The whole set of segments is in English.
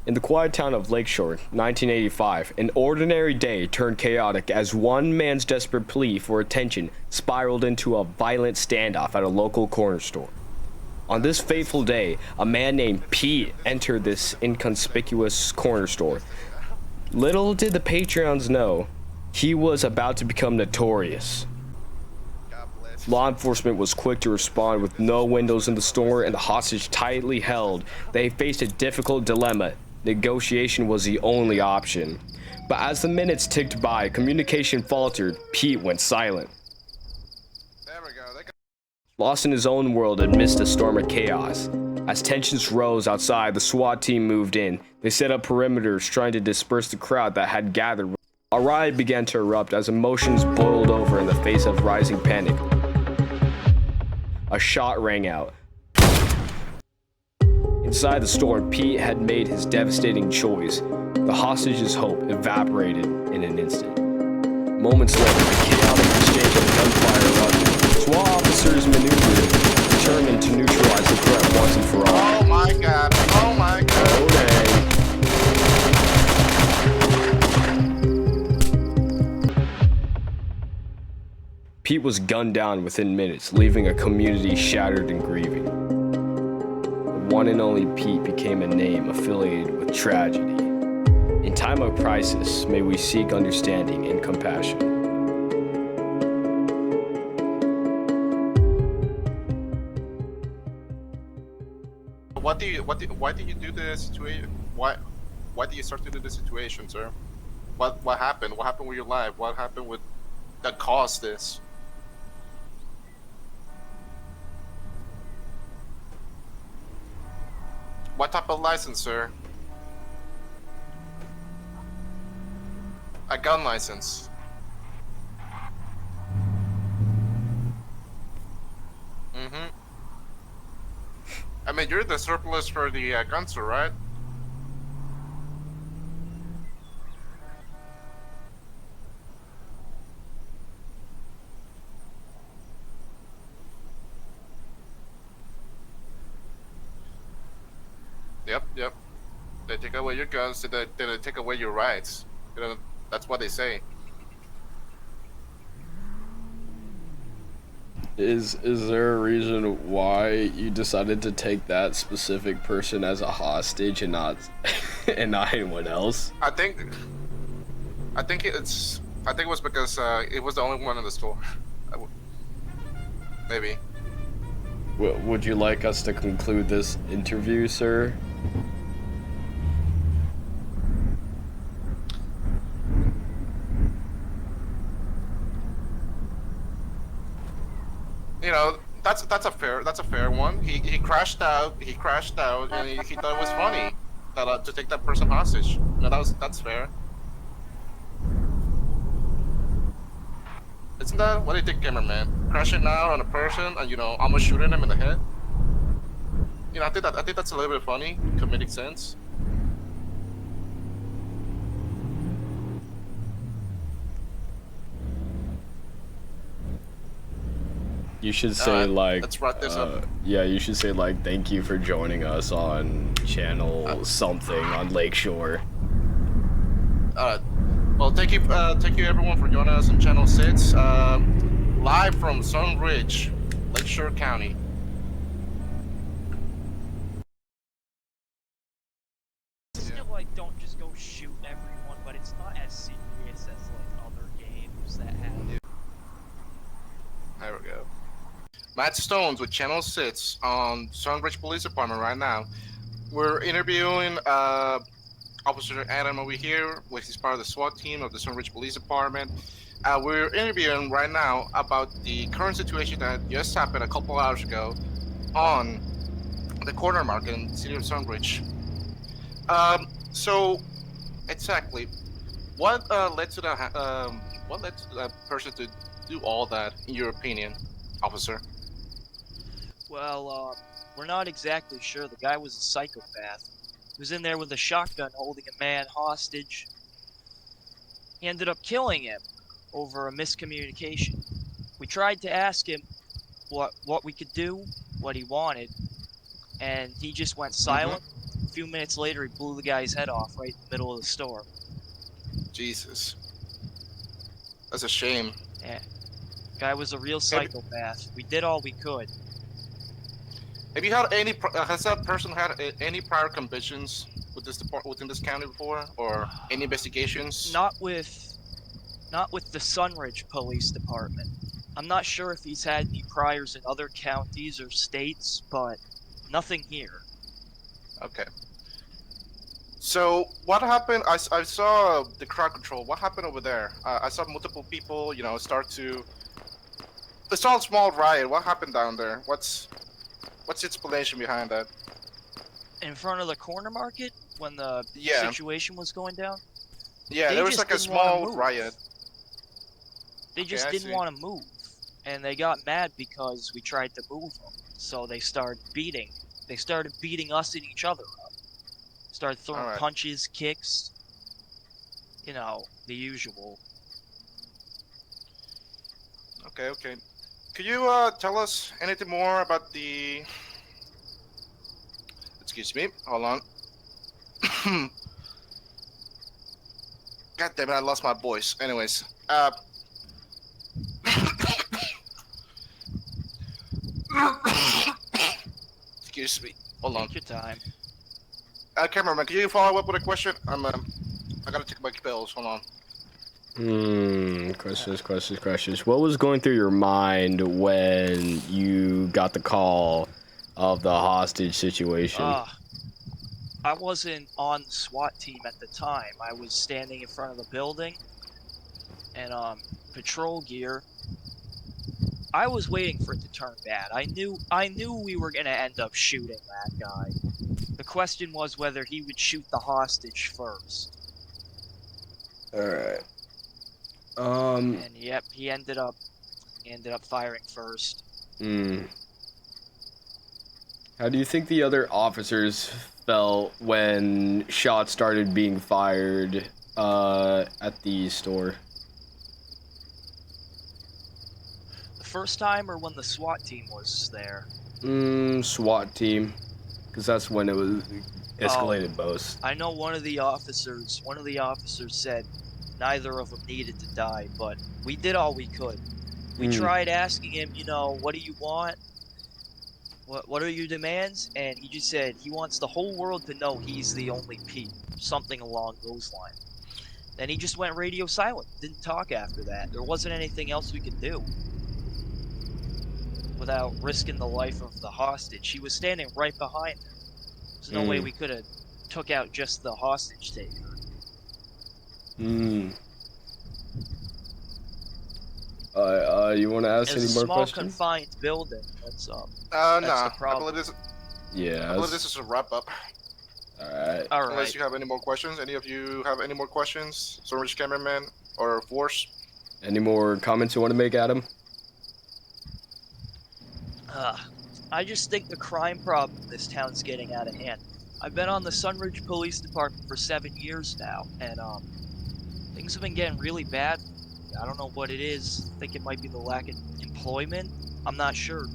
In the quiet town of Lakeshore, 1985, an ordinary day turned chaotic as one man's desperate plea for attention spiraled into a violent standoff at a local corner store. On this fateful day, a man named Pete entered this inconspicuous corner store. Little did the Patreons know, he was about to become notorious. Law enforcement was quick to respond with no windows in the store and the hostage tightly held. They faced a difficult dilemma. Negotiation was the only option. But as the minutes ticked by, communication faltered. Pete went silent. Lost in his own world amidst a storm of chaos. As tensions rose outside, the SWAT team moved in. They set up perimeters trying to disperse the crowd that had gathered. A riot began to erupt as emotions boiled over in the face of rising panic. A shot rang out. Inside the store, Pete had made his devastating choice. The hostage's hope evaporated in an instant. Moments later, the chaotic exchange of gunfire erupted. SWAT officers maneuvered, determined to neutralize the threat once and for all. Oh my god, oh my god. Oh dang. Pete was gunned down within minutes, leaving a community shattered and grieving. The one and only Pete became a name affiliated with tragedy. In time of crisis, may we seek understanding and compassion. Why did you do this situation? Why did you start to do this situation, sir? What happened? What happened with your life? What happened with that caused this? What type of license, sir? A gun license. I mean, you're the surplus for the gun store, right? Yep. They take away your guns, they take away your rights. You know, that's what they say. Is there a reason why you decided to take that specific person as a hostage and not anyone else? I think it was because it was the only one in the store. Maybe. Would you like us to conclude this interview, sir? You know, that's a fair one. He crashed out, and he thought it was funny that to take that person hostage. You know, that's fair. Isn't that what do you think, cameraman? Crashing out on a person and almost shooting him in the head. You know, I think that's a little bit funny, comedic sense. You should say let's wrap this up. Yeah, you should say thank you for joining us on channel something on Lakeshore. Well, thank you everyone for joining us on Channel 6, live from Sunridge, Lakeshore County. Still, don't just go shoot everyone, but it's not as serious as other games that have. There we go. Matt Stones with Channel 6 on Sunridge Police Department right now. We're interviewing Officer Adam over here, which is part of the SWAT team of the Sunridge Police Department. We're interviewing right now about the current situation that just happened a couple hours ago on the corner market in the city of Sunridge. So, exactly, what led to that person to do all that, in your opinion, officer? Well, we're not exactly sure. The guy was a psychopath. He was in there with a shotgun holding a man hostage. He ended up killing him over a miscommunication. We tried to ask him what we could do, what he wanted, and he just went silent few minutes later, he blew the guy's head off right in the middle of the store. Jesus. That's a shame. Yeah. Guy was a real psychopath. We did all we could. Have you had any? Has that person had any prior convictions with this within this county before, or any investigations? Not with the Sunridge Police Department. I'm not sure if he's had any priors in other counties or states, but nothing here. Okay. So what happened? I saw the crowd control. What happened over there? I saw multiple people, start to. I saw a small riot. What happened down there? What's the explanation behind that? In front of the corner market, when the Yeah. situation was going down? Yeah, They there was just like a didn't wanna small move. riot. They just I didn't see. want to move. And they got mad because we tried to move them. So they started beating. They started beating us and each other up. Started throwing Alright. punches, kicks. You know, the usual. Okay. Could you tell us anything more about the? Excuse me. Hold on. God damn it! I lost my voice. Anyways, excuse me. Hold on. Take your time. Cameraman, can you follow up with a question? I gotta take my pills. Hold on. Questions. What was going through your mind when you got the call of the hostage situation? I wasn't on the SWAT team at the time. I was standing in front of the building and patrol gear. I was waiting for it to turn bad. I knew we were gonna end up shooting that guy. The question was whether he would shoot the hostage first. Alright. And yep, he ended up firing first. How do you think the other officers felt when shots started being fired at the store? The first time or when the SWAT team was there? SWAT team. Because that's when it was escalated most. I know one of the officers said neither of them needed to die, but we did all we could. We tried asking him, what do you want? What are your demands? And he just said he wants the whole world to know he's the only Pete. Something along those lines. Then he just went radio silent. Didn't talk after that. There wasn't anything else we could do without risking the life of the hostage. He was standing right behind him. There's no way we could have took out just the hostage taker. You want to ask any It's more a small, questions? confined building. That's No. the problem. I believe Yeah. this is a wrap up. Alright. All Unless right. you have any more questions. Any of you have any more questions? Storage cameraman or Force? Any more comments you want to make, Adam? I just think the crime problem in this town's getting out of hand. I've been on the Sunridge Police Department for 7 years now, and things have been getting really bad. I don't know what it is. I think it might be the lack of employment. I'm not sure.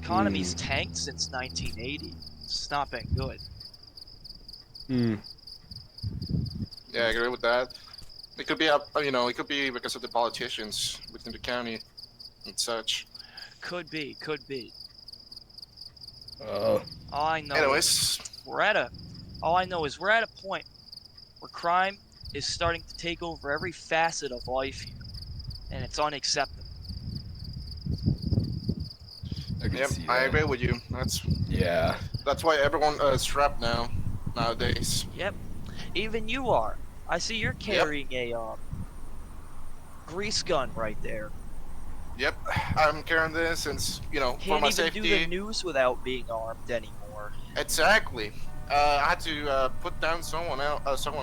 Economy's tanked since 1980. It's not been good. Yeah, I agree with that. It could be it could be because of the politicians within the county and such. Could be. Oh. All I know Anyways, is we're at a point where crime is starting to take over every facet of life here, and it's unacceptable. I can yep, see I that. agree with you. That's why everyone is strapped nowadays. Yep, even you are. I see you're carrying a grease gun right there. Yep, I'm carrying this since for Can't my even safety. do the news without being armed anymore. Exactly. I had to put down someone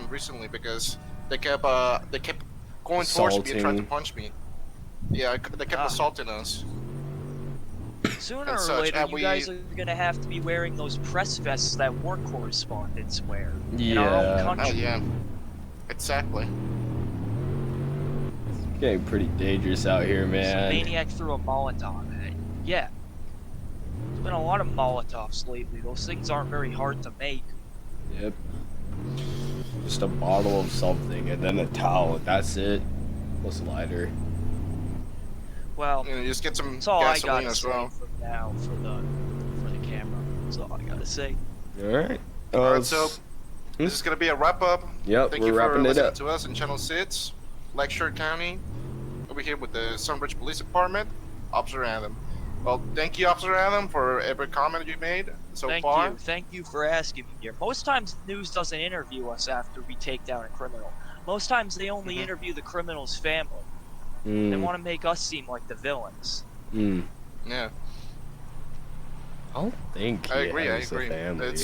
recently because they kept going towards me and trying to Assaulting. punch me. Yeah, they kept assaulting us. Sooner and or such, later, and you we- guys are gonna have to be wearing those press vests that war correspondents wear in our own Yeah. Oh country. yeah, exactly. Getting pretty dangerous out here, Some man. maniac threw a Molotov at it. Yeah. There's been been a lot of Molotovs lately. Those things aren't very hard to make. Yep. Just a bottle of something and then a towel. That's it. Plus a lighter. Well, You know, just get some that's all I gasoline gotta as say well. for now for the camera. That's all I gotta say. All right. Alright, so this is gonna be a wrap up. Yep, Thank we're you for wrapping it listening up. to us in Channel 6, Lakeshore County. Over here with the Sunbridge Police Department, Officer Adam. Well, thank you, Officer Adam, for every comment you made so far. Thank you for asking me here. Most times news doesn't interview us after we take down a criminal. Most times they only interview the criminal's family. They want to make us seem like the villains. Yeah, I don't think he I agree. has a family.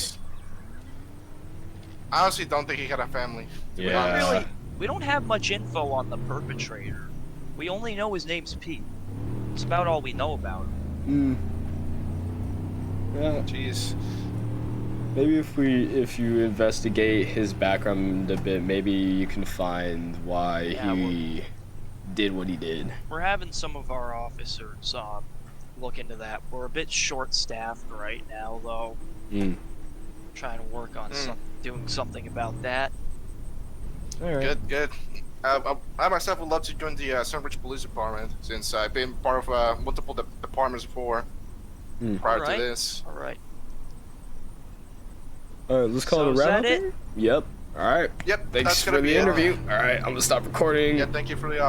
I honestly don't think he had a family. Yeah. We don't have much info on the perpetrator. We only know his name's Pete. It's about all we know about him. Yeah. Jeez. Maybe if you investigate his background a bit, maybe you can find why he did what he did. We're having some of our officers look into that. We're a bit short-staffed right now, though. Trying to work on doing something about that. All right. Good. I myself would love to join the Sunbridge Police Department since I've been part of multiple departments before prior to this. All right. All right, let's call it a is wrap that up. it? Yep. All right. Yep. Thanks that's for gonna the be it. interview. All right, I'm gonna stop recording. Yeah, thank you for the